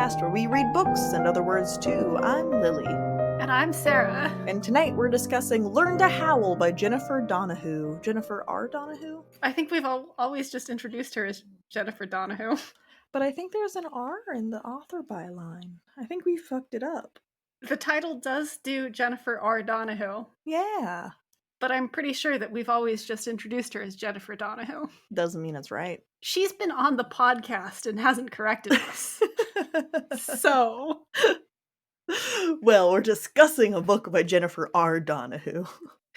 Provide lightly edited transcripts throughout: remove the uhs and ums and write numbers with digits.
podcast where we read books and other words too. I'm Lily. And I'm Sarah. And tonight we're discussing Learn to Howl by Jennifer Donohue. Jennifer R. Donohue? I think we've always just introduced her as Jennifer Donohue. But I think there's an R in the author byline. I think we fucked it up. The title does do Jennifer R. Donohue. Yeah. But I'm pretty sure that we've always just introduced her as Jennifer Donohue. Doesn't mean it's right. She's been on the podcast and hasn't corrected us. So... Well, we're discussing a book by Jennifer R. Donohue.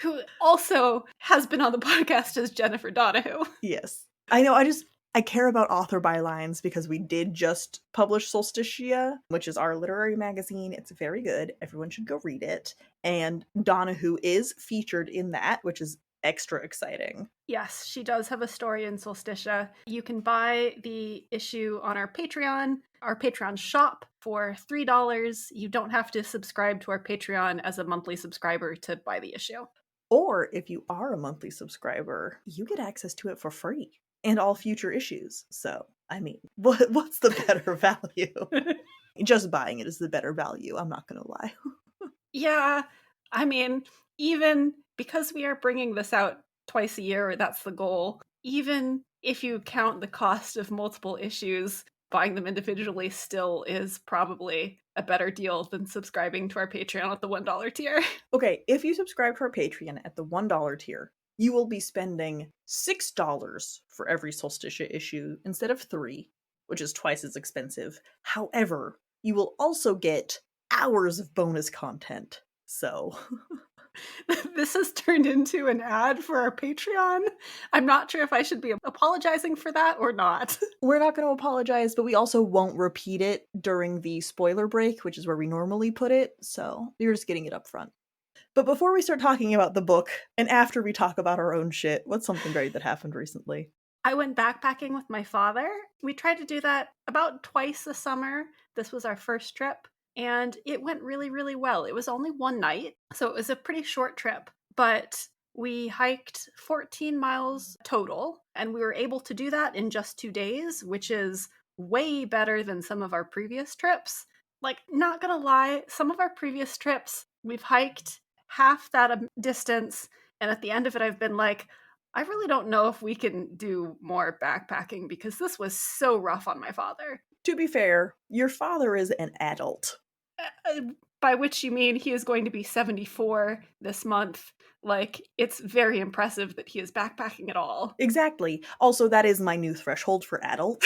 Who also has been on the podcast as Jennifer Donohue. Yes. I know, I care about author bylines because we did just publish Solsticia, which is our literary magazine. It's very good. Everyone should go read it. And Donohue is featured in that, which is extra exciting. Yes, she does have a story in Solsticia. You can buy the issue on our Patreon shop for $3. You don't have to subscribe to our Patreon as a monthly subscriber to buy the issue. Or if you are a monthly subscriber, you get access to it for free and all future issues. So, I mean, what's the better value? Just buying it is the better value, I'm not gonna lie. Yeah, I mean, even because we are bringing this out twice a year, that's the goal, even if you count the cost of multiple issues, buying them individually still is probably a better deal than subscribing to our Patreon at the $1 tier. Okay, if you subscribe to our Patreon at the $1 tier, you will be spending $6 for every Solsticia issue instead of $3, which is twice as expensive. However, you will also get hours of bonus content. So... This has turned into an ad for our Patreon. I'm not sure if I should be apologizing for that or not. We're not going to apologize, but we also won't repeat it during the spoiler break, which is where we normally put it, so you're just getting it up front. But before we start talking about the book, and after we talk about our own shit, what's something great that happened recently? I went backpacking with my father. We tried to do that about twice a summer. This was our first trip. And it went really, really well. It was only one night, so it was a pretty short trip. But we hiked 14 miles total, and we were able to do that in just 2 days, which is way better than some of our previous trips. Like, not gonna lie, some of our previous trips, we've hiked half that distance, and at the end of it, I've been like, I really don't know if we can do more backpacking because this was so rough on my father. To be fair, your father is an adult. By which you mean he is going to be 74 this month. Like, it's very impressive that he is backpacking at all. Exactly. Also, that is my new threshold for adult.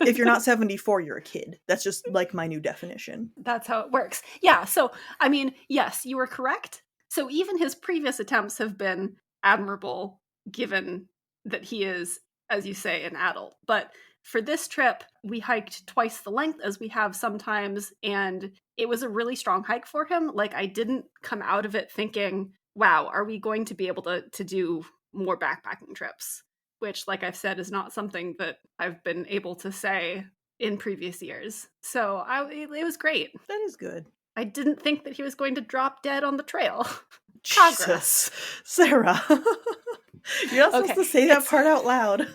If you're not 74, you're a kid. That's just like my new definition. That's how it works. Yeah, so, I mean, yes, you were correct. So even his previous attempts have been admirable, given that he is, as you say, an adult. But for this trip, we hiked twice the length as we have sometimes, and it was a really strong hike for him. Like, I didn't come out of it thinking, wow, are we going to be able to do more backpacking trips? Which, like I've said, is not something that I've been able to say in previous years. So it was great. That is good. I didn't think that he was going to drop dead on the trail. Jesus. Sarah. You're not supposed to say that part out loud.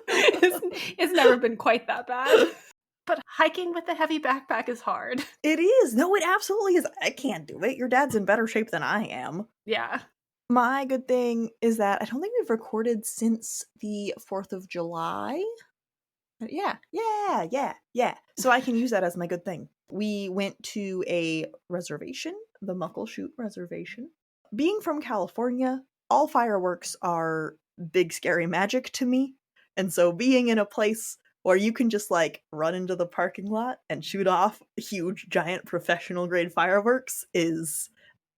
It's never been quite that bad. But hiking with a heavy backpack is hard. It is. No, it absolutely is. I can't do it. Your dad's in better shape than I am. Yeah. My good thing is that I don't think we've recorded since the 4th of July. Yeah. So I can use that as my good thing. We went to a reservation, the Muckleshoot Reservation. Being from California, all fireworks are big scary magic to me. And so being in a place where you can just like run into the parking lot and shoot off huge, giant professional grade fireworks is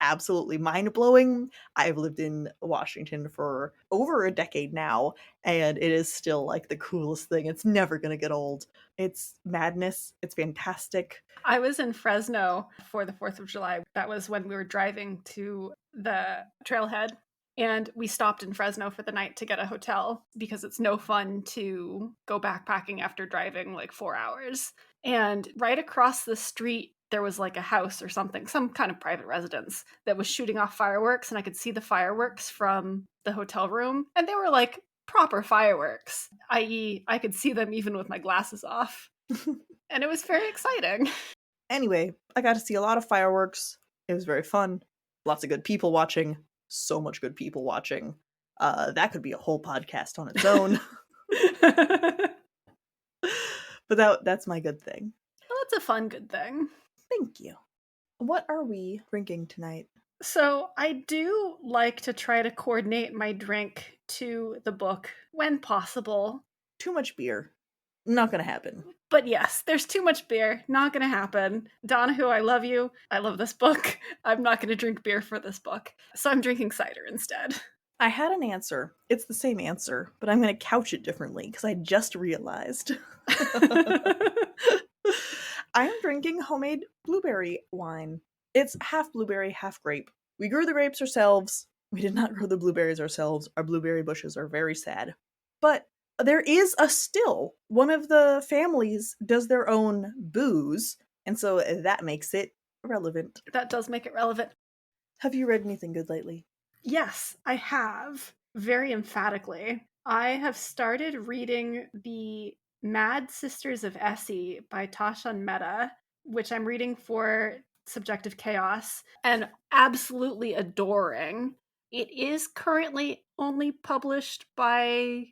absolutely mind-blowing. I've lived in Washington for over a decade now, and it is still like the coolest thing. It's never gonna get old. It's madness. It's fantastic. I was in Fresno for the 4th of July. That was when we were driving to the trailhead. And we stopped in Fresno for the night to get a hotel because it's no fun to go backpacking after driving like 4 hours. And right across the street, there was like a house or something, some kind of private residence that was shooting off fireworks. And I could see the fireworks from the hotel room. And they were like proper fireworks, i.e. I could see them even with my glasses off. And it was very exciting. Anyway, I got to see a lot of fireworks. It was very fun. Lots of good people watching. So much good people watching. That could be a whole podcast on its own. But that's my good thing. Well, that's a fun good thing. Thank you. What are we drinking tonight? So I do like to try to coordinate my drink to the book when possible. Too much beer. Not gonna happen. But yes, there's too much beer. Not gonna happen. Donohue, I love you. I love this book. I'm not gonna drink beer for this book. So I'm drinking cider instead. I had an answer. It's the same answer, but I'm gonna couch it differently because I just realized. I am drinking homemade blueberry wine. It's half blueberry, half grape. We grew the grapes ourselves. We did not grow the blueberries ourselves. Our blueberry bushes are very sad. But there is a still. One of the families does their own booze, and so that makes it relevant. That does make it relevant. Have you read anything good lately? Yes, I have. Very emphatically. I have started reading the Mad Sisters of Essie by Tashan Mehta, which I'm reading for Subjective Chaos, and absolutely adoring. It is currently only published by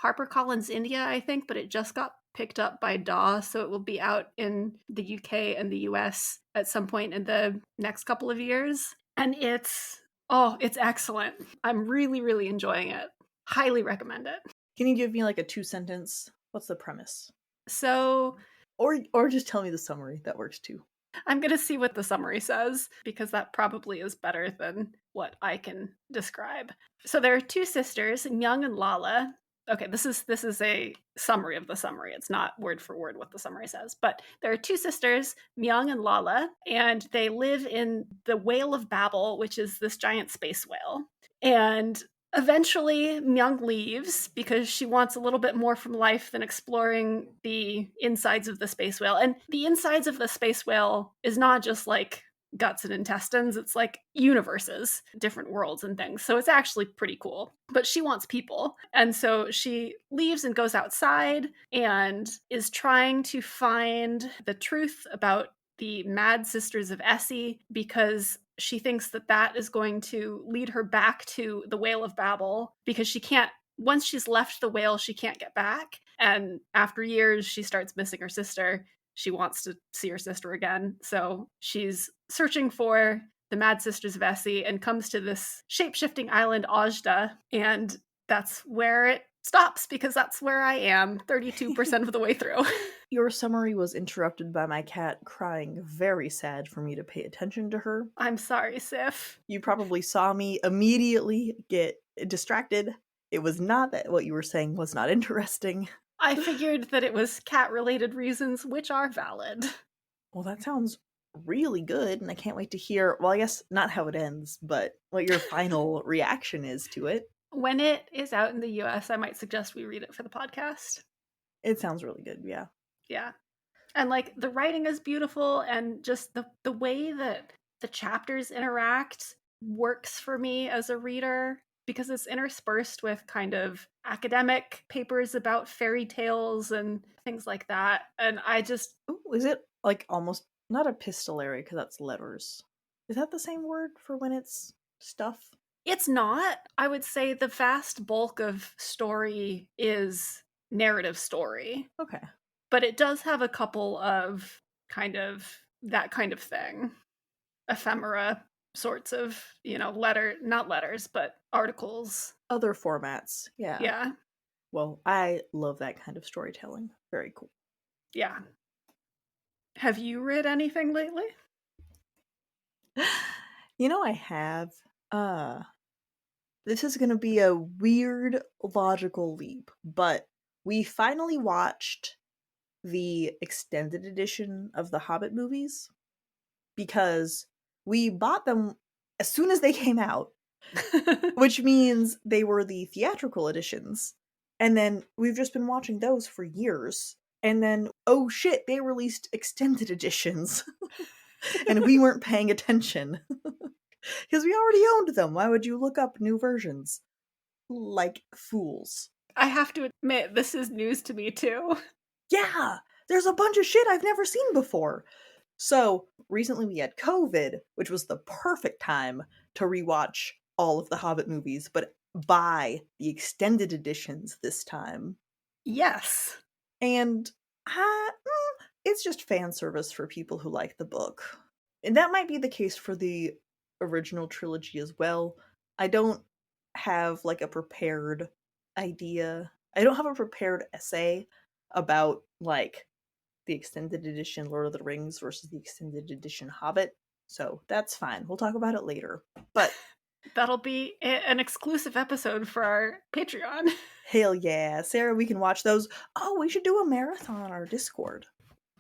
HarperCollins India, I think, but it just got picked up by DAW, so it will be out in the UK and the US at some point in the next couple of years. And it's excellent. I'm really, really enjoying it. Highly recommend it. Can you give me like a 2-sentence? What's the premise? So, or just tell me the summary. That works too. I'm going to see what the summary says, because that probably is better than what I can describe. So there are two sisters, Myung and Lala. Okay, this is a summary of the summary. It's not word for word what the summary says. But there are two sisters, Myung and Lala, and they live in the Whale of Babel, which is this giant space whale. And eventually, Myung leaves because she wants a little bit more from life than exploring the insides of the space whale. And the insides of the space whale is not just like guts and intestines, it's like universes, different worlds and things. So it's actually pretty cool. But she wants people. And so she leaves and goes outside and is trying to find the truth about the Mad Sisters of Essie, because she thinks that that is going to lead her back to the Whale of Babel, because she can't, once she's left the whale, she can't get back. And after years, she starts missing her sister. She wants to see her sister again. So she's searching for the Mad Sisters of Essie and comes to this shape-shifting island, Ajda, and that's where it stops, because that's where I am 32% of the way through. Your summary was interrupted by my cat crying very sad for me to pay attention to her. I'm sorry, Sif. You probably saw me immediately get distracted. It was not that what you were saying was not interesting. I figured that it was cat-related reasons, which are valid. Well, that sounds really good, and I can't wait to hear, well, I guess not how it ends, but what your final reaction is to it. When it is out in the US, I might suggest we read it for the podcast. It sounds really good, yeah. Yeah. And like the writing is beautiful, and just the way that the chapters interact works for me as a reader, because it's interspersed with kind of academic papers about fairy tales and things like that. And I just... Ooh, is it like almost not epistolary, because that's letters. Is that the same word for when it's stuff? It's not. I would say the vast bulk of story is narrative story. Okay. But it does have a couple of kind of that kind of thing. Ephemera sorts of, not letters, but articles. Other formats, yeah. Yeah. Well, I love that kind of storytelling. Very cool. Yeah. Have you read anything lately? I have. This is going to be a weird logical leap, but we finally watched the extended edition of the Hobbit movies, because we bought them as soon as they came out, which means they were the theatrical editions. And then we've just been watching those for years. And then, oh shit, they released extended editions. And we weren't paying attention. Because we already owned them. Why would you look up new versions? Like fools. I have to admit, this is news to me too. Yeah! there's a bunch of shit I've never seen before. So recently we had COVID, which was the perfect time to rewatch all of the Hobbit movies, but buy the extended editions this time. Yes. And it's just fan service for people who like the book. And that might be the case for the original trilogy as well. I don't have like a prepared idea. I don't have a prepared essay about like the extended edition Lord of the Rings versus the extended edition Hobbit. So that's fine. We'll talk about it later. But that'll be an exclusive episode for our Patreon. Hell yeah. Sarah, we can watch those. Oh, we should do a marathon on our Discord.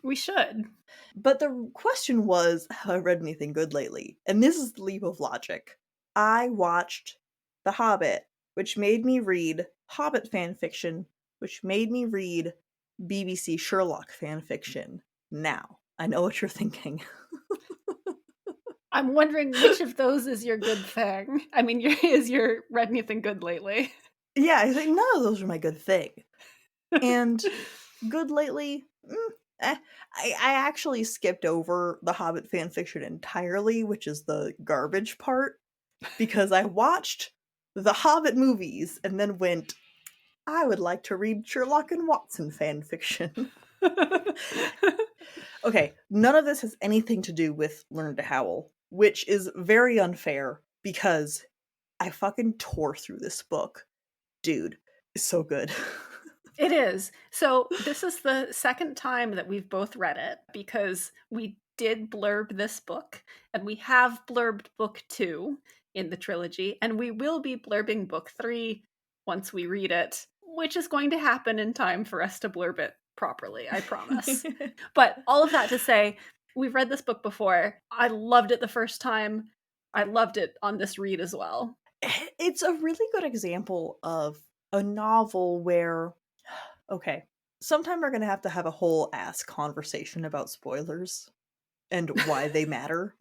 We should. But the question was, have I read anything good lately? And this is the leap of logic. I watched The Hobbit, which made me read Hobbit fanfiction, which made me read BBC Sherlock fanfiction. Now, I know what you're thinking. I'm wondering which of those is your good thing. I mean, is your read anything good lately? Yeah, I think none of those are my good thing. And good lately, I actually skipped over the Hobbit fanfiction entirely, which is the garbage part, because I watched the Hobbit movies and then went, I would like to read Sherlock and Watson fanfiction. Okay, none of this has anything to do with Learn to Howl, which is very unfair because I fucking tore through this book. Dude, it's so good. It is. So this is the second time that we've both read it because we did blurb this book and we have blurbed book 2 in the trilogy and we will be blurbing book 3 once we read it, which is going to happen in time for us to blurb it properly, I promise. But all of that to say, we've read this book before. I loved it the first time. I loved it on this read as well. It's a really good example of a novel where, okay, sometime we're going to have a whole ass conversation about spoilers and why they matter.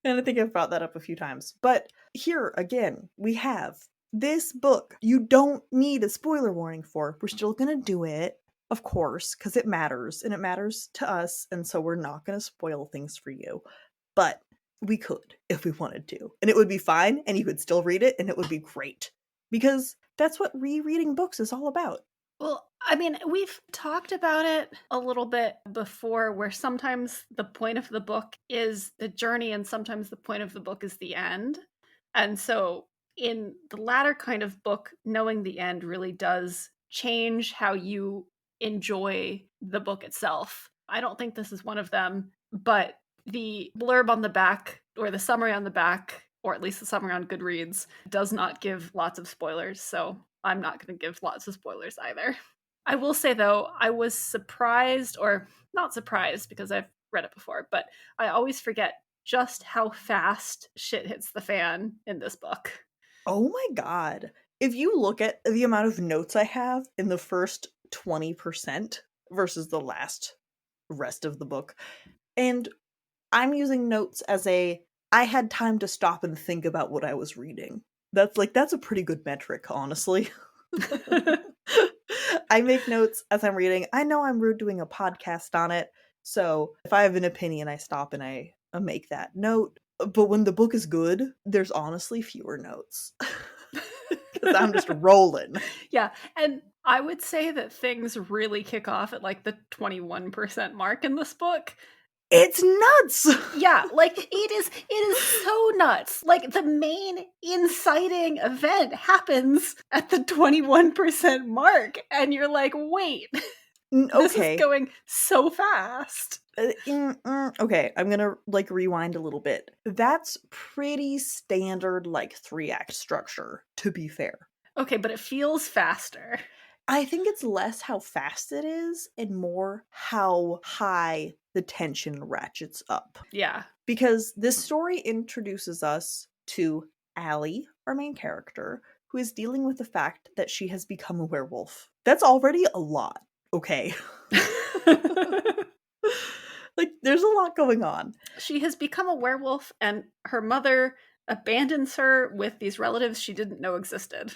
And I think I've brought that up a few times. But here, again, we have this book you don't need a spoiler warning for. We're still going to do it, of course, because it matters, and it matters to us, and so we're not going to spoil things for you. But we could if we wanted to. And it would be fine, and you could still read it, and it would be great. Because that's what rereading books is all about. Well, I mean, we've talked about it a little bit before where sometimes the point of the book is the journey and sometimes the point of the book is the end. And so in the latter kind of book, knowing the end really does change how you enjoy the book itself. I don't think this is one of them, but the blurb on the back or the summary on the back, or at least the summary on Goodreads, does not give lots of spoilers. So I'm not going to give lots of spoilers either. I will say, though, I was surprised, or not surprised because I've read it before, but I always forget just how fast shit hits the fan in this book. Oh my god. If you look at the amount of notes I have in the first 20% versus the rest of the book, and I'm using notes as I had time to stop and think about what I was reading. That's a pretty good metric, honestly. I make notes as I'm reading. I know I'm doing a podcast on it, so if I have an opinion, I stop and I make that note. But when the book is good, there's honestly fewer notes. Because I'm just rolling. Yeah, and I would say that things really kick off at like the 21% mark in this book. It's nuts! Yeah, like it is so nuts. Like the main inciting event happens at the 21% mark and you're like, "Wait. Okay. This is going so fast." Okay, I'm gonna like rewind a little bit. That's pretty standard like 3-act structure, to be fair. Okay, but it feels faster. I think it's less how fast it is and more how high the tension ratchets up. Yeah. Because this story introduces us to Allie, our main character, who is dealing with the fact that she has become a werewolf. That's already a lot, okay? Like, there's a lot going on. She has become a werewolf, and her mother abandons her with these relatives she didn't know existed.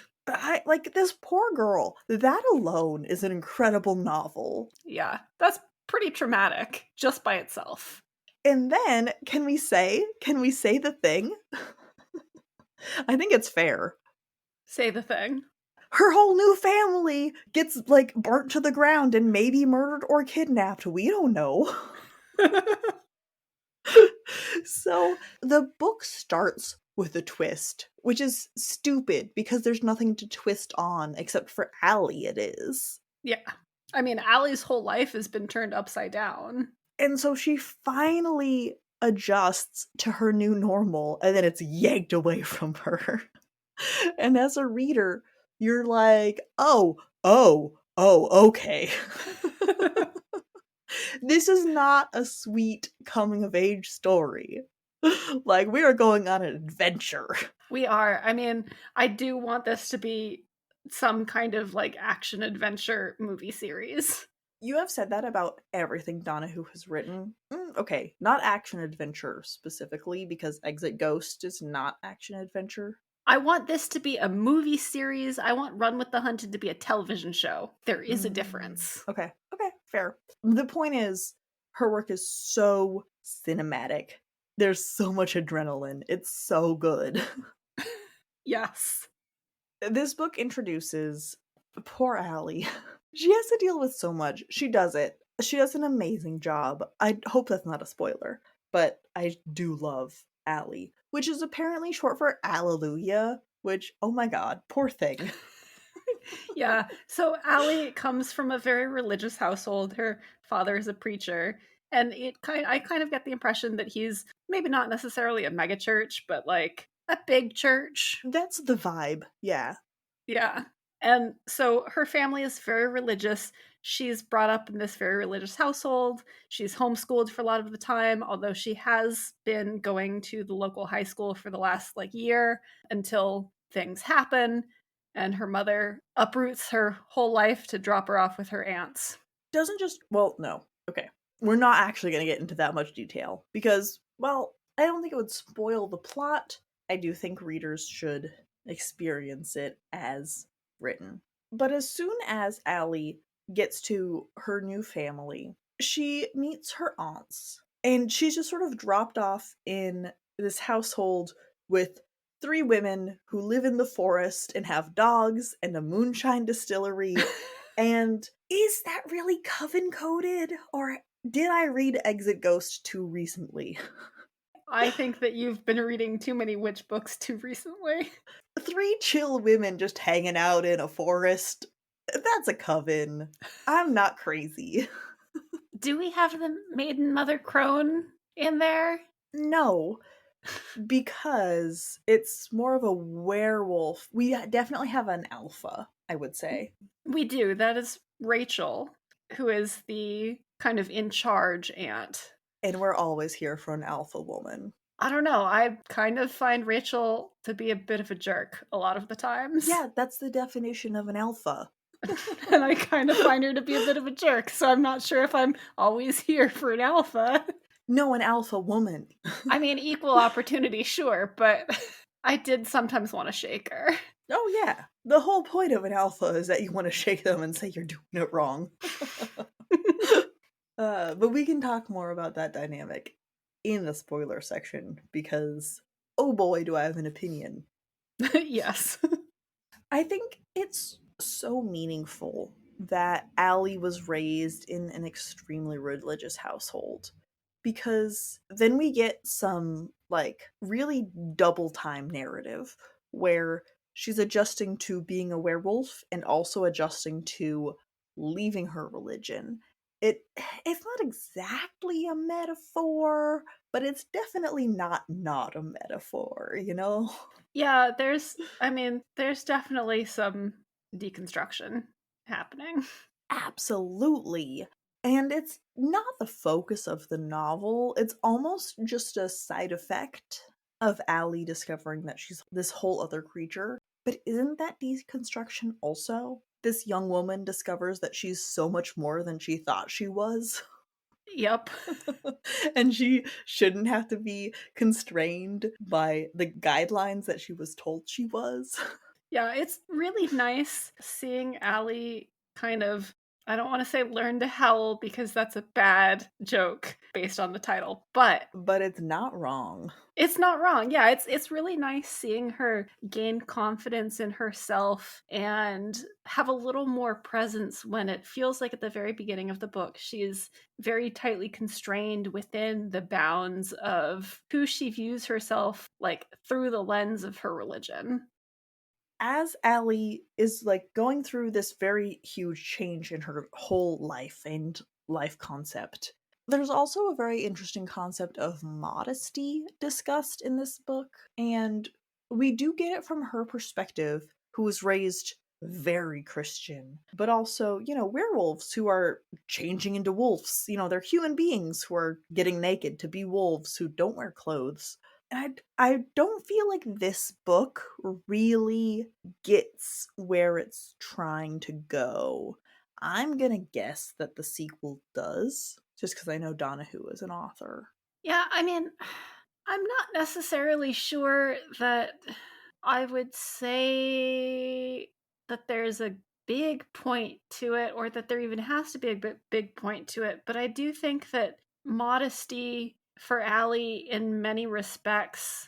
This poor girl. That alone is an incredible novel. Yeah, that's pretty traumatic just by itself. And then, can we say the thing? I think it's fair. Say the thing. Her whole new family gets, like, burnt to the ground and maybe murdered or kidnapped. We don't know. So, the book starts with a twist, which is stupid because there's nothing to twist on except for Allie, it is. Yeah. I mean, Allie's whole life has been turned upside down. And so she finally adjusts to her new normal, and then it's yanked away from her. And as a reader, you're like, oh, okay. This is not a sweet coming of age story. Like, we are going on an adventure. We are. I mean, I do want this to be some kind of like action adventure movie series. You have said that about everything Donohue has written. Okay, not action adventure specifically, because Exit Ghost is not action adventure. I want this to be a movie series. I want Run with the Hunted to be a television show. There is a difference. Okay, fair. The point is, her work is so cinematic. There's so much adrenaline. It's so good. Yes. This book introduces poor Allie. She has to deal with so much. She does it. She does an amazing job. I hope that's not a spoiler, but I do love Allie, which is apparently short for Alleluia, which, oh my god, poor thing. Yeah. So Allie comes from a very religious household. Her father is a preacher. And I kind of get the impression that he's maybe not necessarily a mega church, but like a big church. That's the vibe, yeah. Yeah. And so her family is very religious. She's brought up in this very religious household. She's homeschooled for a lot of the time, although she has been going to the local high school for the last like year until things happen. And her mother uproots her whole life to drop her off with her aunts. Doesn't just, well, no. Okay. We're not actually going to get into that much detail because, well, I don't think it would spoil the plot. I do think readers should experience it as written. But as soon as Allie gets to her new family, she meets her aunts. And she's just sort of dropped off in this household with 3 women who live in the forest and have dogs and a moonshine distillery. And is that really coven coded? Or did I read Exit Ghost too recently? I think that you've been reading too many witch books too recently. 3 chill women just hanging out in a forest. That's a coven. I'm not crazy. Do we have the maiden mother crone in there? No, because it's more of a werewolf. We definitely have an alpha, I would say. We do. That is Rachel, who is the kind of in charge aunt. And we're always here for an alpha woman. I don't know. I kind of find Rachel to be a bit of a jerk a lot of the times. Yeah, that's the definition of an alpha. And I kind of find her to be a bit of a jerk, so I'm not sure if I'm always here for an alpha. No, an alpha woman. I mean, equal opportunity, sure, but I did sometimes want to shake her. Oh yeah. The whole point of an alpha is that you want to shake them and say you're doing it wrong. But we can talk more about that dynamic in the spoiler section because, oh boy, do I have an opinion. Yes. I think it's so meaningful that Allie was raised in an extremely religious household because then we get some, like, really double time narrative where she's adjusting to being a werewolf and also adjusting to leaving her religion. It's not exactly a metaphor, but it's definitely not a metaphor, you know? Yeah, there's definitely some deconstruction happening. Absolutely. And it's not the focus of the novel. It's almost just a side effect of Allie discovering that she's this whole other creature. But isn't that deconstruction also? This young woman discovers that she's so much more than she thought she was. Yep. And she shouldn't have to be constrained by the guidelines that she was told she was. Yeah, it's really nice seeing Allie kind of, I don't want to say learn to howl because that's a bad joke based on the title, but But it's not wrong. it's not wrong. Yeah, it's really nice seeing her gain confidence in herself and have a little more presence when it feels like at the very beginning of the book she's very tightly constrained within the bounds of who she views herself like through the lens of her religion. As Allie is like going through this very huge change in her whole life and life concept, there's also a very interesting concept of modesty discussed in this book, and we do get it from her perspective, who was raised very Christian, but also, werewolves who are changing into wolves. They're human beings who are getting naked to be wolves who don't wear clothes. And I don't feel like this book really gets where it's trying to go. I'm gonna guess that the sequel does, just because I know Donohue is an author. Yeah, I mean, I'm not necessarily sure that I would say that there's a big point to it or that there even has to be a big point to it, but I do think that modesty for Allie in many respects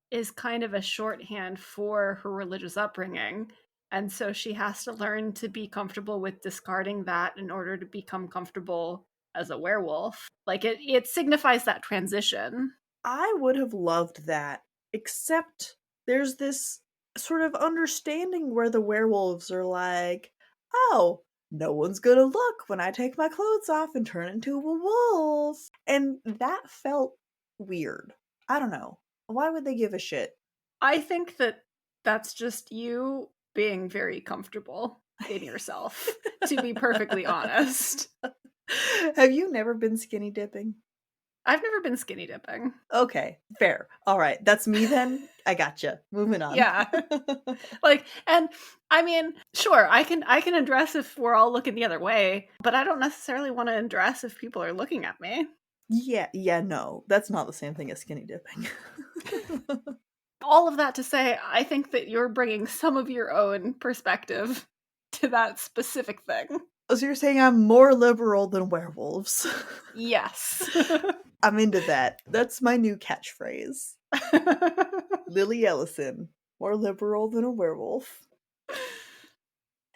is kind of a shorthand for her religious upbringing. And so she has to learn to be comfortable with discarding that in order to become comfortable as a werewolf. Like it signifies that transition. I would have loved that, except there's this sort of understanding where the werewolves are like, oh, no one's gonna look when I take my clothes off and turn into a wolf. And that felt weird. I don't know. Why would they give a shit? I think that that's just you being very comfortable in yourself, to be perfectly honest. Have you never been skinny dipping? I've never been skinny dipping. Okay, fair. All right, that's me then. I gotcha. Moving on. Yeah. Like, and I mean, sure, I can undress if we're all looking the other way, but I don't necessarily want to undress if people are looking at me. Yeah, no, that's not the same thing as skinny dipping. All of that to say, I think that you're bringing some of your own perspective to that specific thing. So you're saying I'm more liberal than werewolves? Yes. I'm into that. That's my new catchphrase. Lily Ellison, more liberal than a werewolf.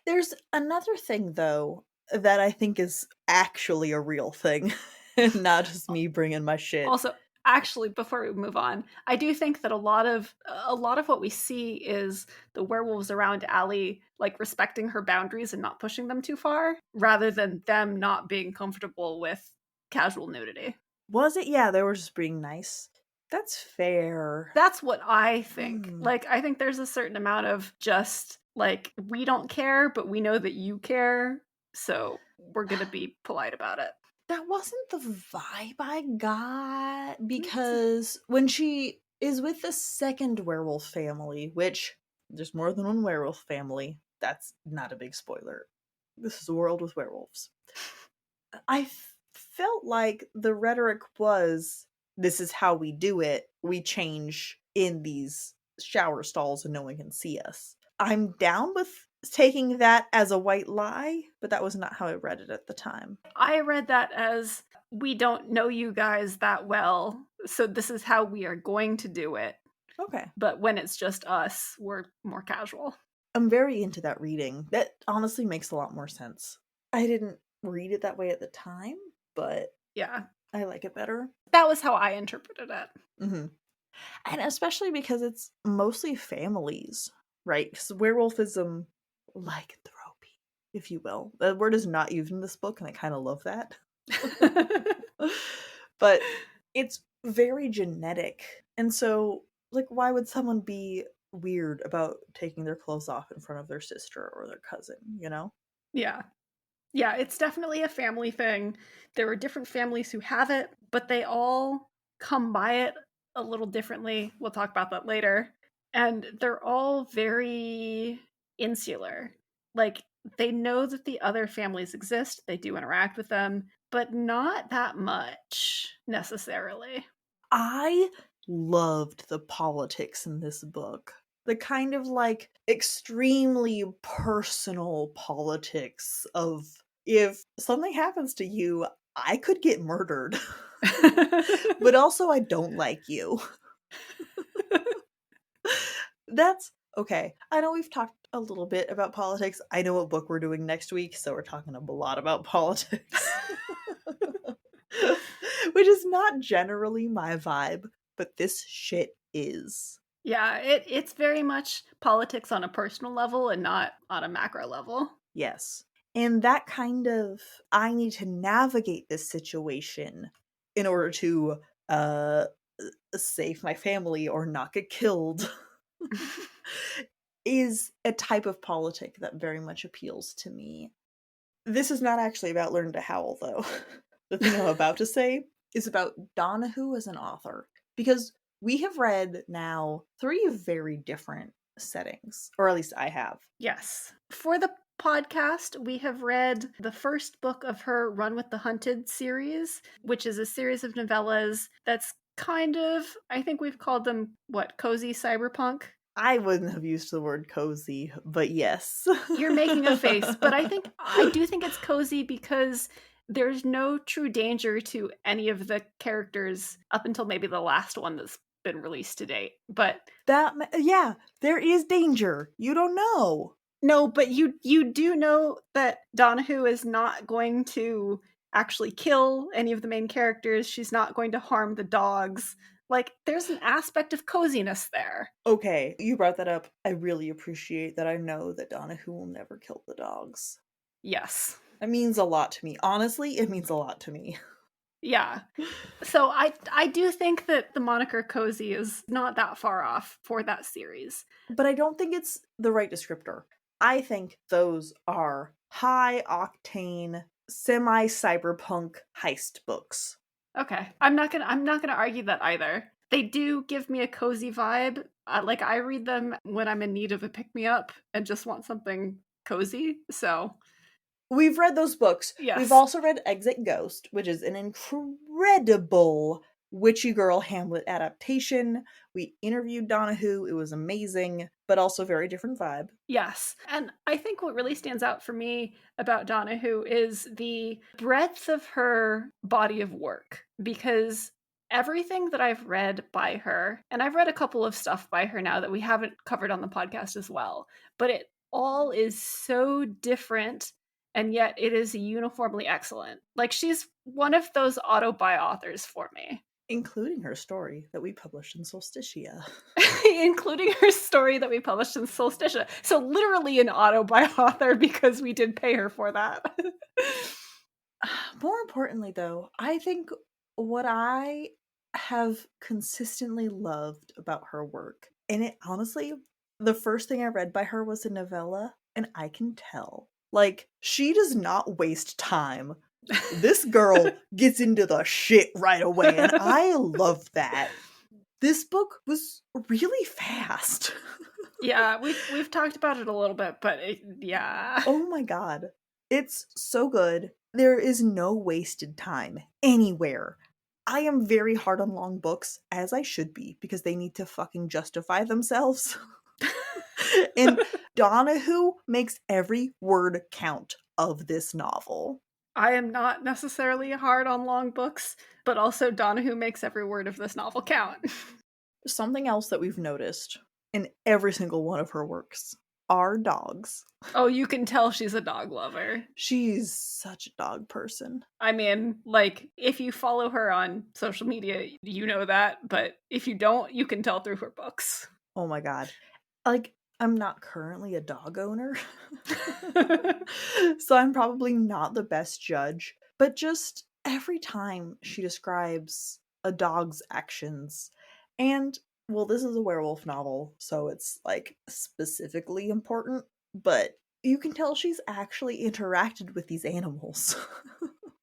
There's another thing, though, that I think is actually a real thing, not just me bringing my shit. Also, actually, before we move on, I do think that a lot of what we see is the werewolves around Allie like respecting her boundaries and not pushing them too far, rather than them not being comfortable with casual nudity. Was it? Yeah, they were just being nice. That's fair. That's what I think. Hmm. Like, I think there's a certain amount of just like, we don't care, but we know that you care, so we're gonna be polite about it. That wasn't the vibe I got, because when she is with the second werewolf family, which there's more than one werewolf family, that's not a big spoiler. This is a world with werewolves. I felt like the rhetoric was, this is how we do it. We change in these shower stalls and no one can see us. I'm down with taking that as a white lie, but that was not how I read it at the time. I read that as, we don't know you guys that well, so this is how we are going to do it. Okay. But when it's just us, we're more casual. I'm very into that reading. That honestly makes a lot more sense. I didn't read it that way at the time, but Yeah. I like it better. That was how I interpreted it. Mm-hmm. And especially because it's mostly families, right? Because werewolfism, lycanthropy, if you will. The word is not used in this book, and I kind of love that. But it's very genetic. And so, like, why would someone be weird about taking their clothes off in front of their sister or their cousin, you know? Yeah. Yeah, it's definitely a family thing. There are different families who have it, but they all come by it a little differently. We'll talk about that later. And they're all very insular. Like, they know that the other families exist, they do interact with them, but not that much necessarily. I loved the politics in this book. The kind of like extremely personal politics of if something happens to you, I could get murdered. But also, I don't like you. That's okay. I know we've talked a little bit about politics. I know what book we're doing next week, so we're talking a lot about politics. Which is not generally my vibe, but this shit is. Yeah, it's very much politics on a personal level and not on a macro level. Yes. And that kind of, I need to navigate this situation in order to save my family or not get killed is a type of politic that very much appeals to me. This is not actually about learning to howl, though. The thing I'm about to say is about Donohue as an author. Because we have read now 3 very different settings, or at least I have. Yes. For the podcast, we have read the first book of her Run with the Hunted series, which is a series of novellas that's kind of, I think we've called them, cozy cyberpunk? I wouldn't have used the word cozy, but yes. You're making a face, but I do think it's cozy because there's no true danger to any of the characters up until maybe the last one that's been released to date. But yeah, there is danger. You don't know. No, but you do know that Donohue is not going to actually kill any of the main characters. She's not going to harm the dogs. Like, there's an aspect of coziness there. Okay, you brought that up. I really appreciate that I know that Donohue will never kill the dogs. Yes. That means a lot to me. Honestly, it means a lot to me. Yeah. So I do think that the moniker cozy is not that far off for that series. But I don't think it's the right descriptor. I think those are high-octane, semi-cyberpunk heist books. Okay. I'm not gonna argue that either. They do give me a cozy vibe. Like, I read them when I'm in need of a pick-me-up and just want something cozy, so... We've read those books. Yes. We've also read Exit Ghost, which is an incredible Witchy Girl Hamlet adaptation. We interviewed Donohue. It was amazing, but also very different vibe. Yes. And I think what really stands out for me about Donohue is the breadth of her body of work, because everything that I've read by her, and I've read a couple of stuff by her now that we haven't covered on the podcast as well, but it all is so different, and yet it is uniformly excellent. Like, she's one of those auto-buy authors for me. Including her story that we published in Solsticia. Including her story that we published in Solsticia. So literally an auto-buy author, because we did pay her for that. More importantly, though, I think what I have consistently loved about her work, and it honestly, the first thing I read by her was a novella, and I can tell. Like, she does not waste time. This girl gets into the shit right away, and I love that. This book was really fast. Yeah, we've talked about it a little bit, but yeah. Oh my god. It's so good. There is no wasted time anywhere. I am very hard on long books, as I should be, because they need to fucking justify themselves. And Donohue makes every word count of this novel. I am not necessarily hard on long books, but also Donohue makes every word of this novel count. Something else that we've noticed in every single one of her works are dogs. Oh, you can tell she's a dog lover. She's such a dog person. I mean, like, if you follow her on social media, you know that, but if you don't, you can tell through her books. Oh my god. Like, I'm not currently a dog owner, so I'm probably not the best judge, but just every time she describes a dog's actions, and, well, this is a werewolf novel, so it's, like, specifically important, but you can tell she's actually interacted with these animals.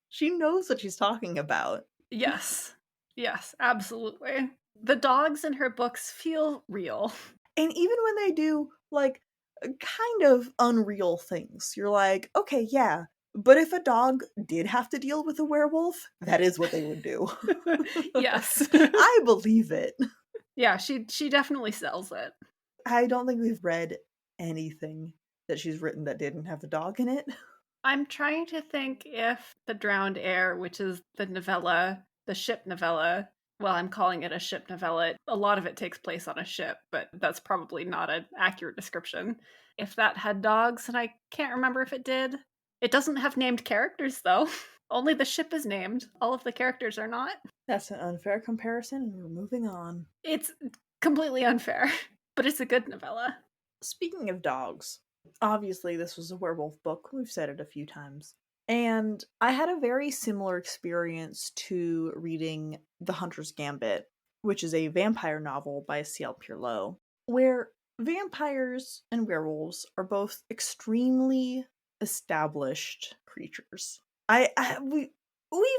She knows what she's talking about. Yes. Yes, absolutely. The dogs in her books feel real. And even when they do, like, kind of unreal things, you're like, okay, yeah, But if a dog did have to deal with a werewolf, that is what they would do. Yes. I believe it. Yeah, she definitely sells it. I don't think we've read anything that she's written that didn't have a dog in it. I'm trying to think if The Drowned Heir, which is the novella, the ship novella, well, I'm calling it a ship novella. A lot of it takes place on a ship, but that's probably not an accurate description. If that had dogs, and I can't remember if it did. It doesn't have named characters, though. Only the ship is named. All of the characters are not. That's an unfair comparison, and we're moving on. It's completely unfair, but it's a good novella. Speaking of dogs, obviously this was a werewolf book. We've said it a few times. And I had a very similar experience to reading The Hunter's Gambit, which is a vampire novel by C.L. Pirlo, where vampires and werewolves are both extremely established creatures. We've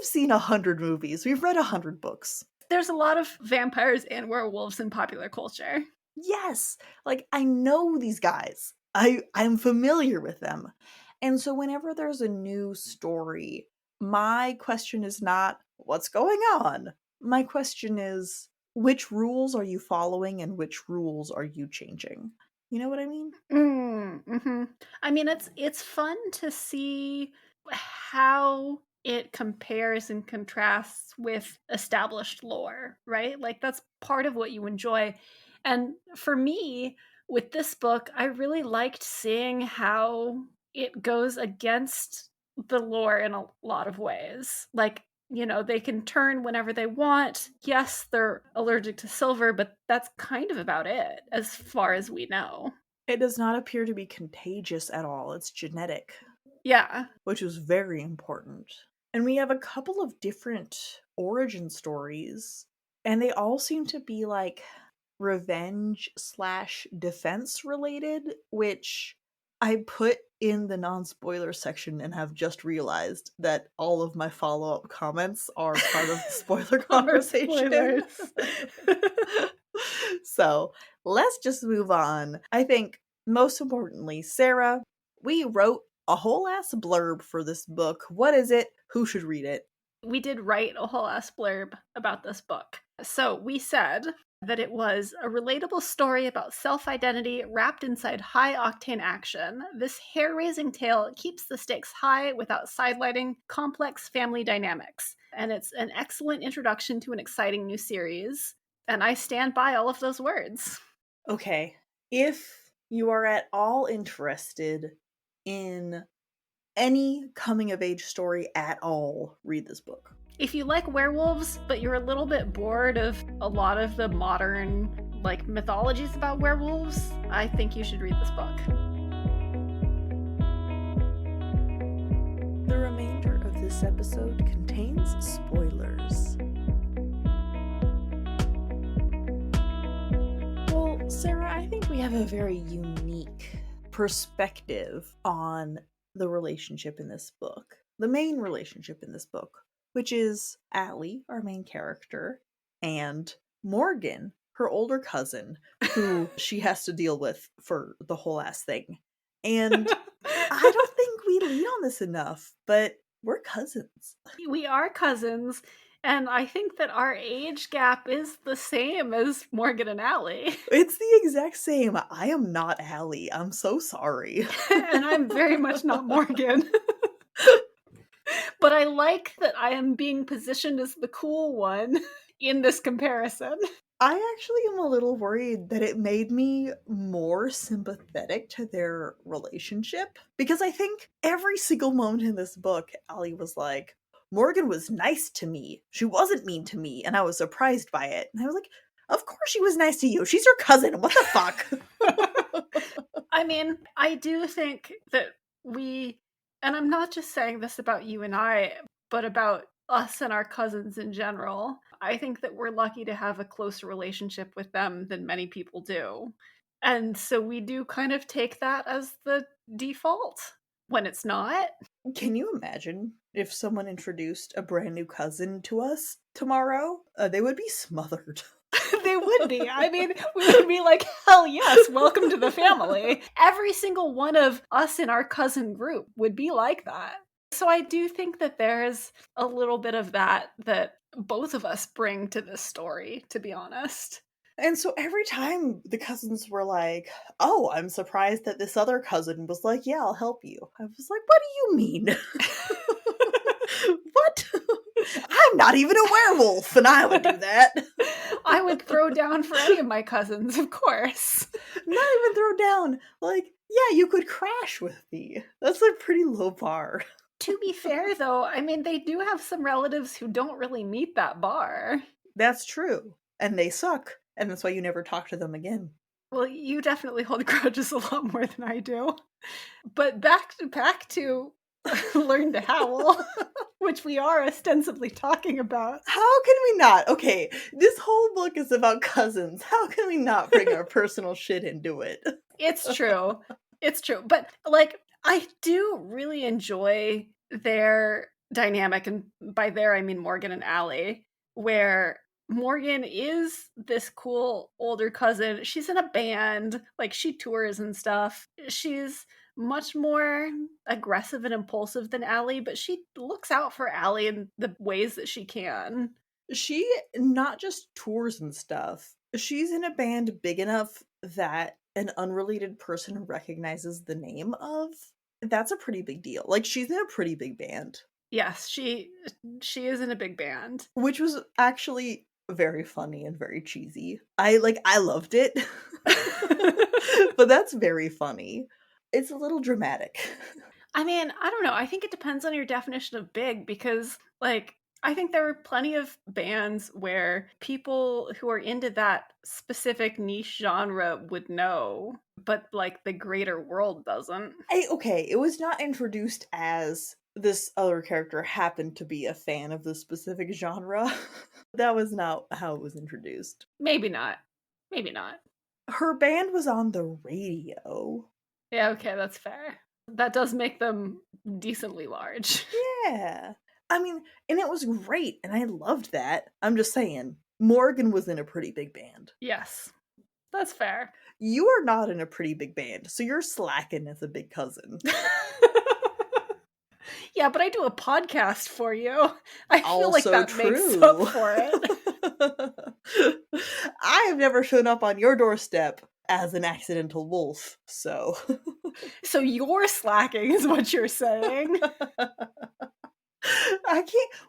seen 100 movies. We've read 100 books. There's a lot of vampires and werewolves in popular culture. Yes, like I know these guys. I'm familiar with them. And so whenever there's a new story, my question is not what's going on. My question is which rules are you following and which rules are you changing? You know what I mean? Mm-hmm. I mean, it's fun to see how it compares and contrasts with established lore, right? Like that's part of what you enjoy. And for me, with this book, I really liked seeing how it goes against the lore in a lot of ways. Like, you know, they can turn whenever they want. Yes, they're allergic to silver, but that's kind of about it as far as we know. It does not appear to be contagious at all. It's genetic. Yeah. Which was very important. And we have a couple of different origin stories, and they all seem to be like revenge / defense related, which I put in the non-spoiler section and have just realized that all of my follow-up comments are part of the spoiler conversation. So let's just move on. I think most importantly, Sarah, we wrote a whole ass blurb for this book. What is it? Who should read it? We did write a whole ass blurb about this book. So we said that it was a relatable story about self-identity wrapped inside high-octane action. This hair-raising tale keeps the stakes high without sidelighting complex family dynamics. And it's an excellent introduction to an exciting new series. And I stand by all of those words. Okay. If you are at all interested in any coming-of-age story at all, read this book. If you like werewolves, but you're a little bit bored of a lot of the modern, like, mythologies about werewolves, I think you should read this book. The remainder of this episode contains spoilers. Well, Sarah, I think we have a very unique perspective on the relationship in this book. The main relationship in this book, which is Allie, our main character, and Morgan, her older cousin, who she has to deal with for the whole ass thing. And I don't think we lean on this enough, but we're cousins. We are cousins, and I think that our age gap is the same as Morgan and Allie. It's the exact same. I am not Allie. I'm so sorry. And I'm very much not Morgan. But I like that I am being positioned as the cool one in this comparison. I actually am a little worried that it made me more sympathetic to their relationship, because I think every single moment in this book, Allie was like, Morgan was nice to me. She wasn't mean to me, and I was surprised by it. And I was like, of course she was nice to you. She's your cousin. What the fuck? I mean, I do think that we, and I'm not just saying this about you and I, but about us and our cousins in general. I think that we're lucky to have a closer relationship with them than many people do. And so we do kind of take that as the default when it's not. Can you imagine if someone introduced a brand new cousin to us tomorrow? They would be smothered. They would be. I mean, we would be like, hell yes, welcome to the family. Every single one of us in our cousin group would be like that. So I do think that there's a little bit of that both of us bring to this story, to be honest. And so every time the cousins were like, "Oh, I'm surprised that this other cousin was like, yeah, I'll help you." I was like, "What do you mean?" What? I'm not even a werewolf, and I would do that. I would throw down for any of my cousins, of course. Not even throw down. Like, yeah, you could crash with me. That's a pretty low bar. To be fair, though, I mean, they do have some relatives who don't really meet that bar. That's true. And they suck. And that's why you never talk to them again. Well, you definitely hold grudges a lot more than I do. But back to Learn to Howl, which we are ostensibly talking about. How can we not? Okay, this whole book is about cousins. How can we not bring our personal shit into it? It's true. It's true. But, like, I do really enjoy their dynamic, and by there I mean Morgan and Allie, where Morgan is this cool older cousin. She's in a band, like, she tours and stuff. She's much more aggressive and impulsive than Allie, but she looks out for Allie in the ways that she can. She not just tours and stuff. She's in a band big enough that an unrelated person recognizes the name of. That's a pretty big deal. Like, she's in a pretty big band. Yes, she is in a big band. Which was actually very funny and very cheesy. I loved it. But that's very funny. It's a little dramatic. I mean, I don't know. I think it depends on your definition of big, because, like, I think there are plenty of bands where people who are into that specific niche genre would know, but, like, the greater world doesn't. Okay, it was not introduced as this other character happened to be a fan of the specific genre. That was not how it was introduced. Maybe not. Maybe not. Her band was on the radio. Yeah, okay, that's fair. That does make them decently large. Yeah. I mean, and it was great, and I loved that. I'm just saying, Morgan was in a pretty big band. Yes, that's fair. You are not in a pretty big band, so you're slacking as a big cousin. Yeah, but I do a podcast for you. I feel Also like that true. makes up for it. I have never shown up on your doorstep as an accidental wolf, so. So you're slacking is what you're saying.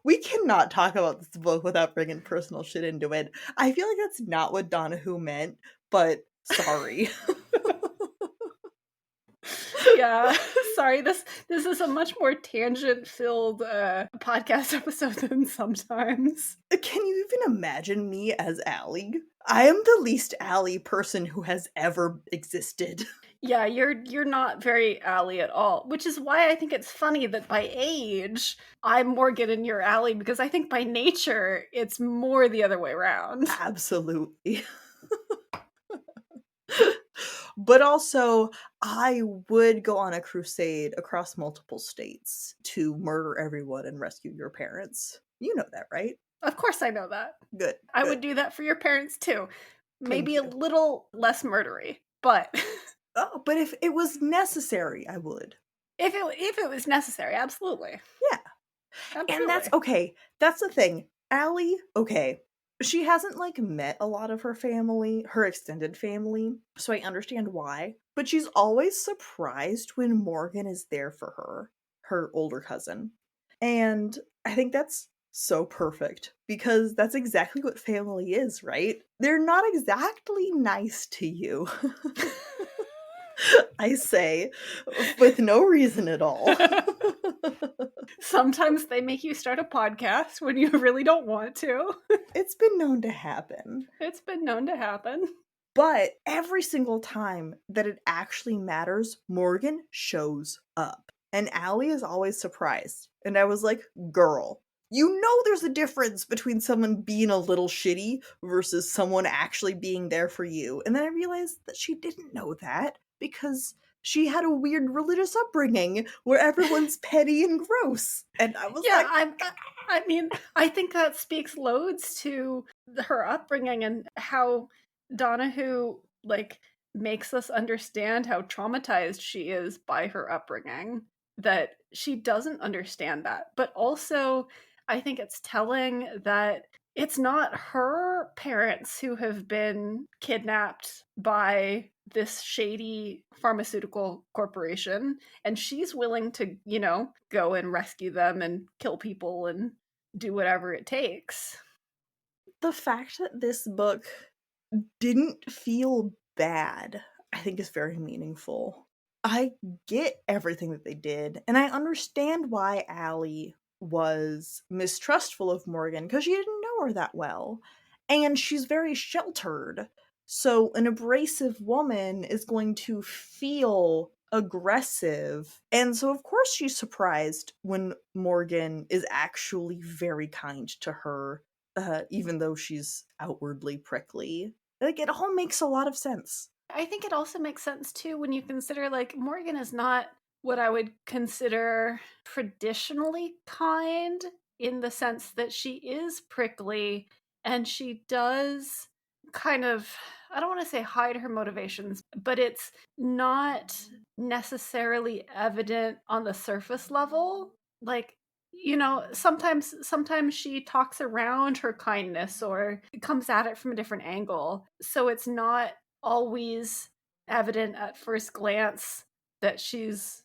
We cannot talk about this book without bringing personal shit into it. I feel like that's not what Donohue meant, but sorry. Yeah, sorry. This is a much more tangent-filled podcast episode than sometimes. Can you even imagine me as Allie? I am the least Allie person who has ever existed. Yeah, you're not very Allie at all, which is why I think it's funny that by age I'm Morgan and you're Allie, because I think by nature it's more the other way around. Absolutely. But also, I would go on a crusade across multiple states to murder everyone and rescue your parents. You know that, right? Of course I know that. Good. I good. would do that for your parents too. Maybe Thank a you. little less murdery, but Oh, but if it was necessary, I would. if it was necessary, absolutely. Yeah. Absolutely. And that's okay. That's the thing. Allie, okay. She hasn't met a lot of her family, her extended family, so I understand why. But she's always surprised when Morgan is there for her older cousin. And I think that's so perfect, because that's exactly what family is, right? They're not exactly nice to you. I say, with no reason at all. Sometimes they make you start a podcast when you really don't want to. It's been known to happen. It's been known to happen. But every single time that it actually matters, Morgan shows up. And Allie is always surprised. And I was like, girl, you know there's a difference between someone being a little shitty versus someone actually being there for you. And then I realized that she didn't know that, because she had a weird religious upbringing where everyone's petty and gross. And I was I mean, I think that speaks loads to her upbringing and how Donohue, makes us understand how traumatized she is by her upbringing. that she doesn't understand that. But also, I think it's telling that it's not her parents who have been kidnapped by this shady pharmaceutical corporation, and she's willing to, go and rescue them and kill people and do whatever it takes. The fact that this book didn't feel bad, I think is very meaningful. I get everything that they did, and I understand why Allie was mistrustful of Morgan because she didn't know her that well. And she's very sheltered. So an abrasive woman is going to feel aggressive. And so, of course, she's surprised when Morgan is actually very kind to her, even though she's outwardly prickly. Like, it all makes a lot of sense. I think it also makes sense too when you consider like Morgan is not what I would consider traditionally kind, in the sense that she is prickly and she does kind of, I don't want to say hide her motivations, but it's not necessarily evident on the surface level. Like, sometimes she talks around her kindness or comes at it from a different angle. So it's not always evident at first glance that she's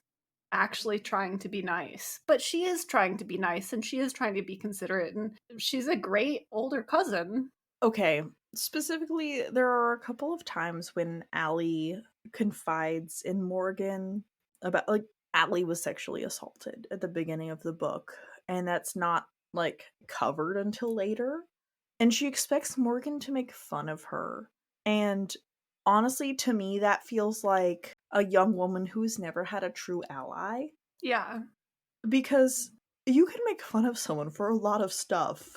actually trying to be nice. But she is trying to be nice and she is trying to be considerate, and she's a great older cousin. Okay, specifically, there are a couple of times when Allie confides in Morgan about, like, Allie was sexually assaulted at the beginning of the book, and that's not, like, covered until later. And she expects Morgan to make fun of her. And honestly, to me, that feels like a young woman who's never had a true ally. Yeah. Because you can make fun of someone for a lot of stuff.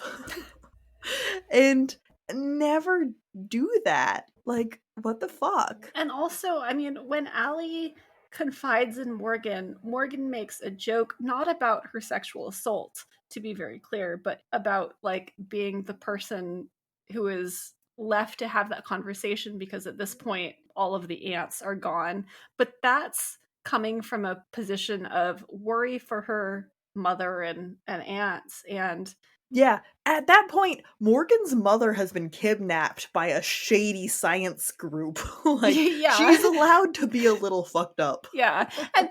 And never do that. Like, what the fuck? And also, I mean, when Allie confides in Morgan, Morgan makes a joke not about her sexual assault, to be very clear, but about like being the person who is left to have that conversation because at this point all of the aunts are gone. But that's coming from a position of worry for her mother and aunts. And Yeah, at that point, Morgan's mother has been kidnapped by a shady science group. Like, yeah. she's allowed to be a little fucked up. Yeah. And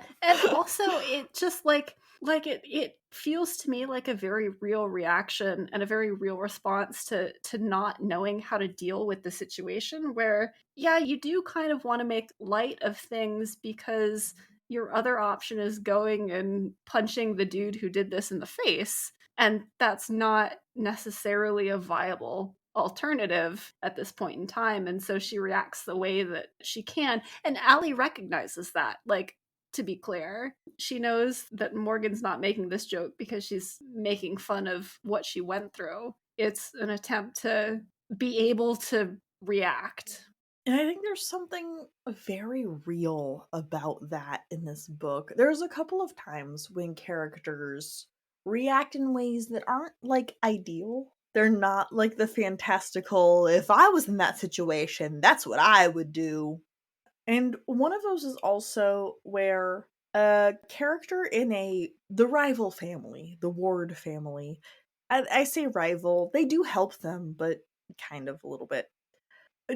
also it just it feels to me like a very real reaction and a very real response to not knowing how to deal with the situation, where yeah, you do kind of want to make light of things because your other option is going and punching the dude who did this in the face, and that's not necessarily a viable alternative at this point in time. And so she reacts the way that she can. And Allie recognizes that. Like, to be clear, she knows that Morgan's not making this joke because she's making fun of what she went through. It's an attempt to be able to react. And I think there's something very real about that in this book. There's a couple of times when characters react in ways that aren't, like, ideal. They're not like the fantastical, if I was in that situation, that's what I would do. And one of those is also where a character in the rival family, the Ward family, I say rival, they do help them, but kind of a little bit.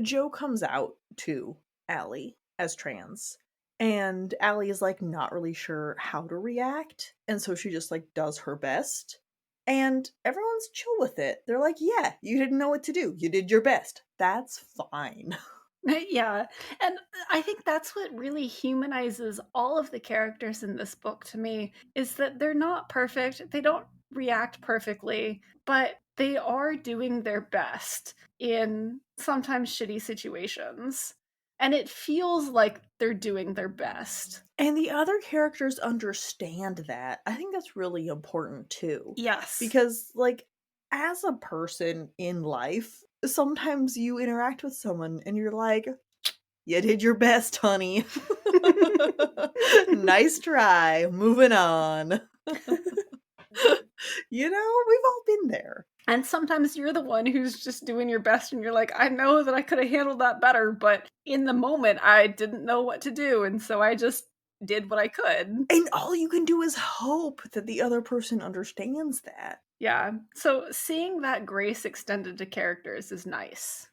Joe comes out to Allie as trans, and Allie is like not really sure how to react, and so she just like does her best. And everyone's chill with it. They're like, yeah, you didn't know what to do. You did your best. That's fine. Yeah. And I think that's what really humanizes all of the characters in this book to me, is that they're not perfect. They don't react perfectly, but they are doing their best in sometimes shitty situations. And it feels like they're doing their best. And the other characters understand that. I think that's really important too. Yes. Because, like, as a person in life, sometimes you interact with someone and you're like, you did your best, honey. Nice try. Moving on. You know, we've all been there. And sometimes you're the one who's just doing your best and you're like, I know that I could have handled that better, but in the moment I didn't know what to do. And so I just did what I could. And all you can do is hope that the other person understands that. Yeah. So seeing that grace extended to characters is nice.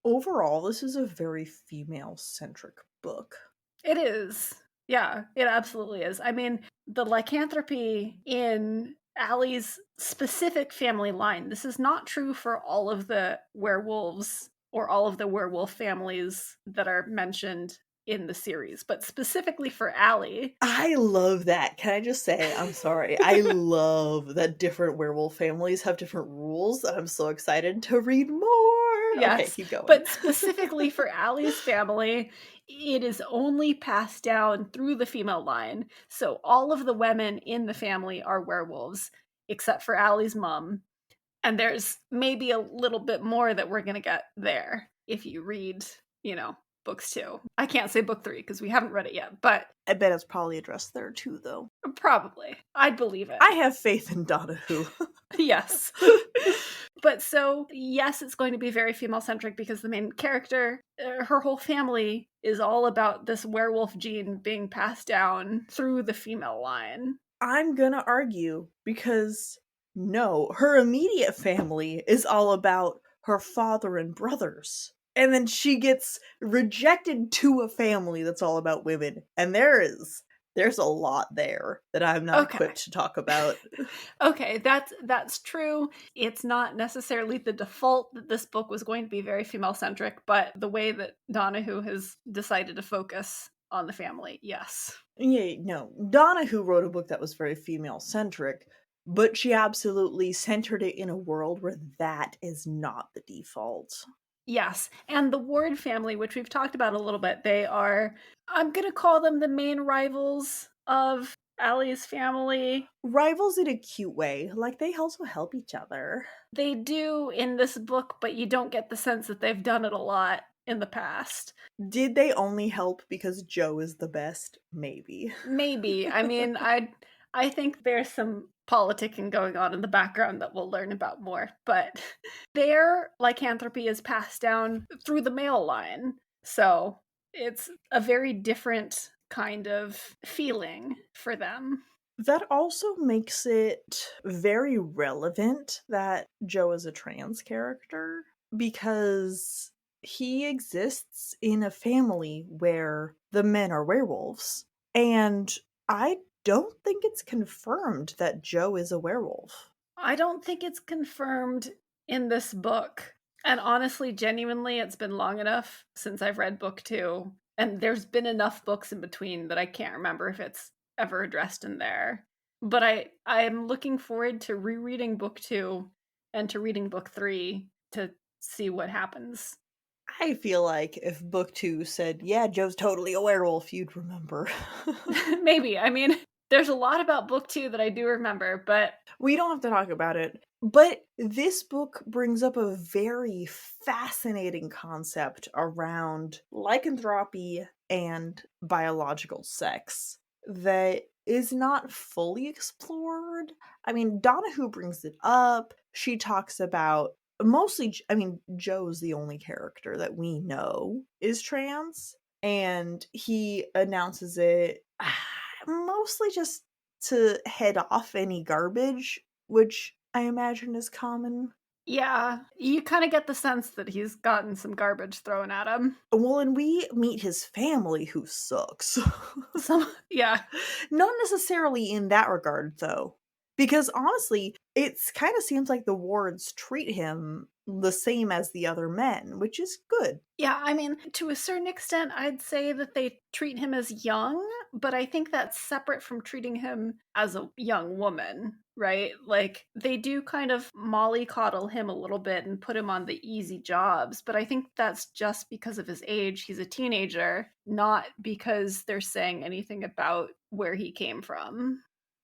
Overall, this is a very female-centric book. It is. Yeah, it absolutely is. I mean, the lycanthropy in Allie's specific family line, this is not true for all of the werewolves or all of the werewolf families that are mentioned in the series, but specifically for Allie. I love that. Can I just say, I'm sorry, I love that different werewolf families have different rules. I'm so excited to read more. Yes, okay, keep going. But specifically for Allie's family, it is only passed down through the female line. So all of the women in the family are werewolves, except for Allie's mom. And there's maybe a little bit more that we're going to get there if you read, books 2. I can't say book 3 because we haven't read it yet, but I bet it's probably addressed there too, though. probably. I'd believe it. I have faith in Donohue. Yes. But so, yes, it's going to be very female-centric because the main character, her whole family is all about this werewolf gene being passed down through the female line. I'm gonna argue because, no, her immediate family is all about her father and brothers. And then she gets rejected to a family that's all about women. And there's a lot there that I'm not equipped to talk about. Okay, that's true. It's not necessarily the default that this book was going to be very female-centric, but the way that Donohue has decided to focus on the family, yes. Yeah, no. Donohue wrote a book that was very female-centric, but she absolutely centered it in a world where that is not the default. Yes, and the Ward family, which we've talked about a little bit, they are, I'm going to call them the main rivals of Allie's family. Rivals in a cute way. Like, they also help each other. They do in this book, but you don't get the sense that they've done it a lot in the past. Did they only help because Joe is the best? Maybe. Maybe. I mean, I think there's some politicking going on in the background that we'll learn about more, but their lycanthropy is passed down through the male line. So it's a very different kind of feeling for them. That also makes it very relevant that Joe is a trans character, because he exists in a family where the men are werewolves. And I don't think it's confirmed that Joe is a werewolf. I don't think it's confirmed in this book. And honestly, genuinely, it's been long enough since I've read book 2. And there's been enough books in between that I can't remember if it's ever addressed in there. But I'm looking forward to rereading book 2 and to reading book 3 to see what happens. I feel like if book 2 said, yeah, Joe's totally a werewolf, you'd remember. Maybe. I mean, there's a lot about book 2 that I do remember, but we don't have to talk about it. But this book brings up a very fascinating concept around lycanthropy and biological sex that is not fully explored. I mean, Donohue brings it up. She talks about mostly, I mean, Joe's the only character that we know is trans, and he announces it mostly just to head off any garbage, which I imagine is common. Yeah, you kind of get the sense that he's gotten some garbage thrown at him. Well, and we meet his family, who sucks. Yeah. Not necessarily in that regard, though. Because honestly, it kind of seems like the wards treat him the same as the other men, which is good. Yeah, I mean, to a certain extent, I'd say that they treat him as young, but I think that's separate from treating him as a young woman, right? Like, they do kind of mollycoddle him a little bit and put him on the easy jobs, but I think that's just because of his age. He's a teenager, not because they're saying anything about where he came from.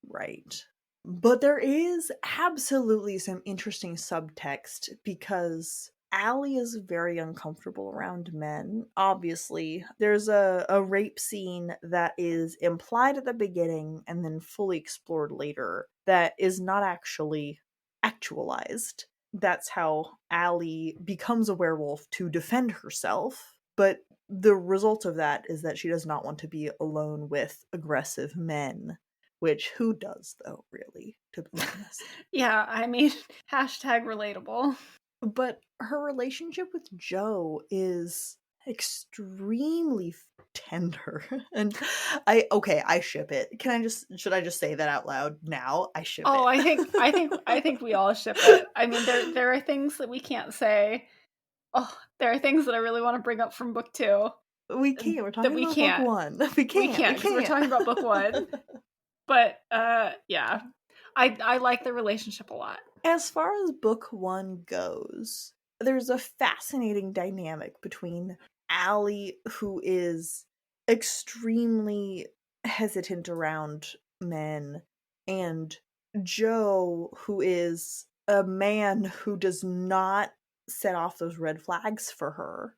Right. But there is absolutely some interesting subtext, because Allie is very uncomfortable around men. Obviously, there's a rape scene that is implied at the beginning and then fully explored later that is not actually actualized. That's how Allie becomes a werewolf to defend herself. But the result of that is that she does not want to be alone with aggressive men, which who does, though, really, to be honest. Yeah, I mean, hashtag relatable. But her relationship with Joe is extremely tender. And I ship it. Should I just say that out loud now? I ship Oh, it. I think we all ship it. I mean, there are things that we can't say. Oh, there are things that I really want to bring up from book 2 We can't. We're that talking we about book can't. 1. We We can't. can't because we're talking about book 1. But yeah. I like the relationship a lot. As far as book 1 goes, there's a fascinating dynamic between Allie, who is extremely hesitant around men, and Joe, who is a man who does not set off those red flags for her.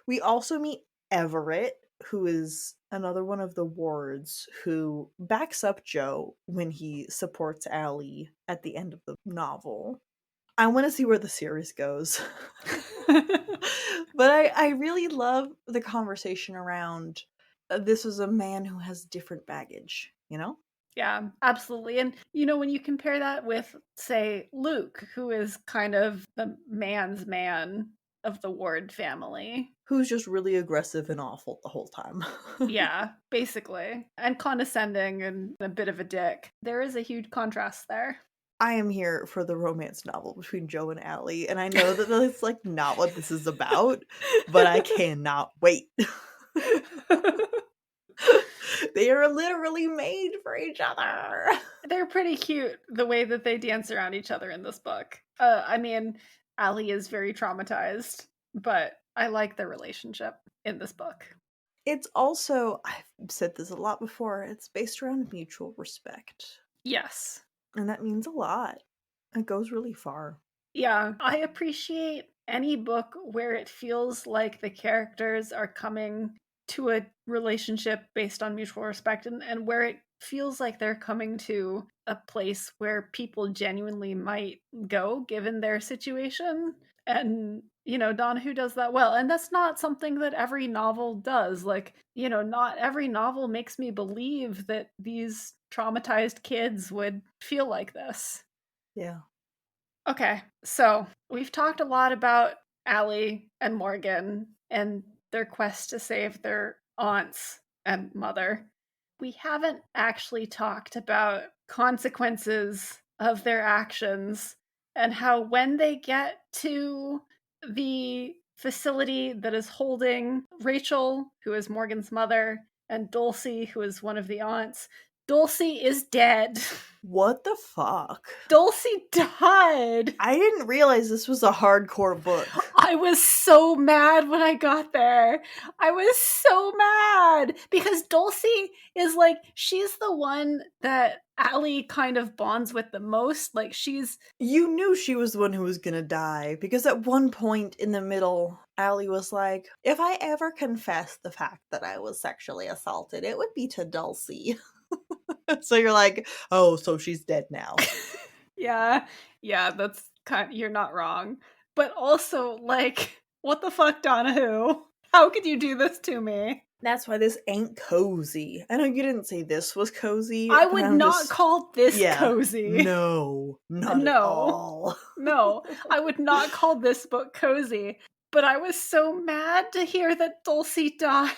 We also meet Everett, who is another one of the wards who backs up Joe when he supports Allie at the end of the novel. I want to see where the series goes. But I really love the conversation around this is a man who has different baggage, you know? Yeah, absolutely. And when you compare that with, say, Luke, who is kind of the man's man of the Ward family. Who's just really aggressive and awful the whole time. Yeah, basically. And condescending and a bit of a dick. There is a huge contrast there. I am here for the romance novel between Joe and Allie, and I know that that's like not what this is about, but I cannot wait. They are literally made for each other. They're pretty cute, the way that they dance around each other in this book. I mean, Allie is very traumatized, but I like their relationship in this book. It's also, I've said this a lot before, it's based around mutual respect. Yes. And that means a lot. It goes really far. Yeah, I appreciate any book where it feels like the characters are coming to a relationship based on mutual respect and where it feels like they're coming to a place where people genuinely might go given their situation. And, Donohue does that well. And that's not something that every novel does. Like, not every novel makes me believe that these traumatized kids would feel like this. Yeah. Okay, so we've talked a lot about Allie and Morgan and their quest to save their aunts and mother. We haven't actually talked about consequences of their actions and how when they get to the facility that is holding Rachel, who is Morgan's mother, and Dulcie, who is one of the aunts, Dulcie is dead. What the fuck? Dulcie died. I didn't realize this was a hardcore book. I was so mad when I got there. I was so mad because Dulcie is like, she's the one that Allie kind of bonds with the most. Like, You knew she was the one who was gonna die, because at one point in the middle, Allie was like, if I ever confess the fact that I was sexually assaulted, it would be to Dulcie. So you're like, oh, so she's dead now. yeah, that's you're not wrong. But also, like, what the fuck, Donohue? How could you do this to me? That's why this ain't cozy. I know you didn't say this was cozy. I would not call this cozy. No, not at all. No, I would not call this book cozy. But I was so mad to hear that Dulcie died.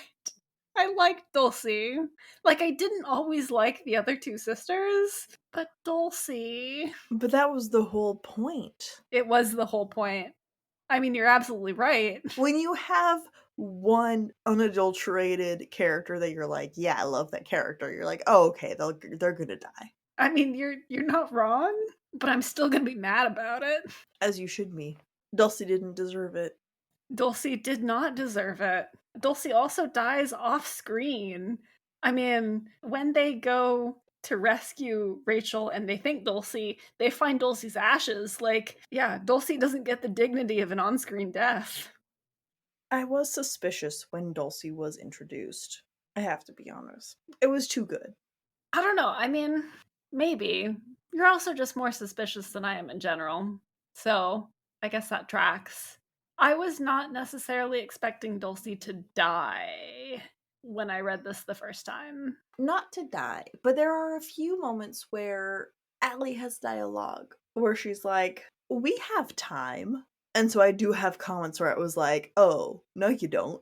I liked Dulcie. Like, I didn't always like the other two sisters, but Dulcie. But that was the whole point. It was the whole point. I mean, you're absolutely right. When you have one unadulterated character that you're like, yeah, I love that character, you're like, oh, okay, they're gonna die. I mean, you're not wrong, but I'm still gonna be mad about it. As you should be. Dulcie didn't deserve it. Dulcie did not deserve it. Dulcie also dies off screen. I mean, when they go to rescue Rachel and they think Dulcie, they find Dulcie's ashes. Like, yeah, Dulcie doesn't get the dignity of an on-screen death. I was suspicious when Dulcie was introduced. I have to be honest. It was too good. I don't know. I mean, maybe. You're also just more suspicious than I am in general. So, I guess that tracks. I was not necessarily expecting Dulcie to die when I read this the first time. Not to die, but there are a few moments where Allie has dialogue where she's like, we have time. And so I do have comments where it was like, oh, no, you don't.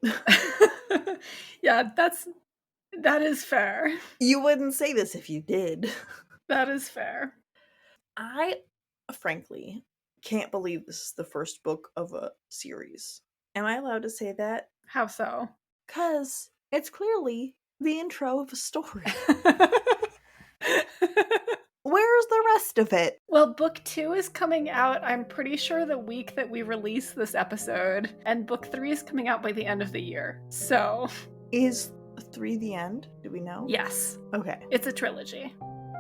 Yeah, that is fair. You wouldn't say this if you did. That is fair. I, frankly, can't believe this is the first book of a series. Am I allowed to say that? How so? Because it's clearly the intro of a story. Where's the rest of it? Well, book 2 is coming out, I'm pretty sure, the week that we release this episode, and book 3 is coming out by the end of the year. So, Is 3 the end? Do we know? yes, Okay. it's a trilogy.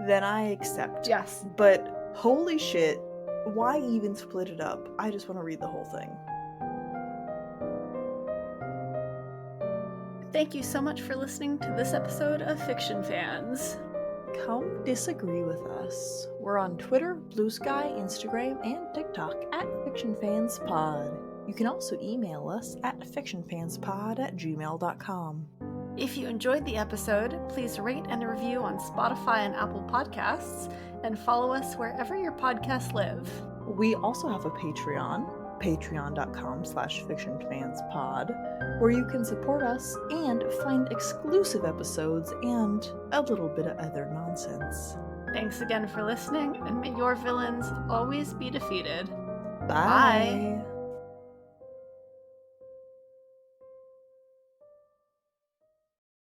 Then I accept. Yes. But holy shit, why even split it up? I just want to read the whole thing. Thank you so much for listening to this episode of Fiction Fans. Come disagree with us. We're on Twitter, Blue Sky, Instagram, and TikTok at FictionFansPod. You can also email us at fictionfanspod@gmail.com. If you enjoyed the episode, please rate and review on Spotify and Apple Podcasts, and follow us wherever your podcasts live. We also have a Patreon, patreon.com/fictionfanspod, where you can support us and find exclusive episodes and a little bit of other nonsense. Thanks again for listening, and may your villains always be defeated. Bye.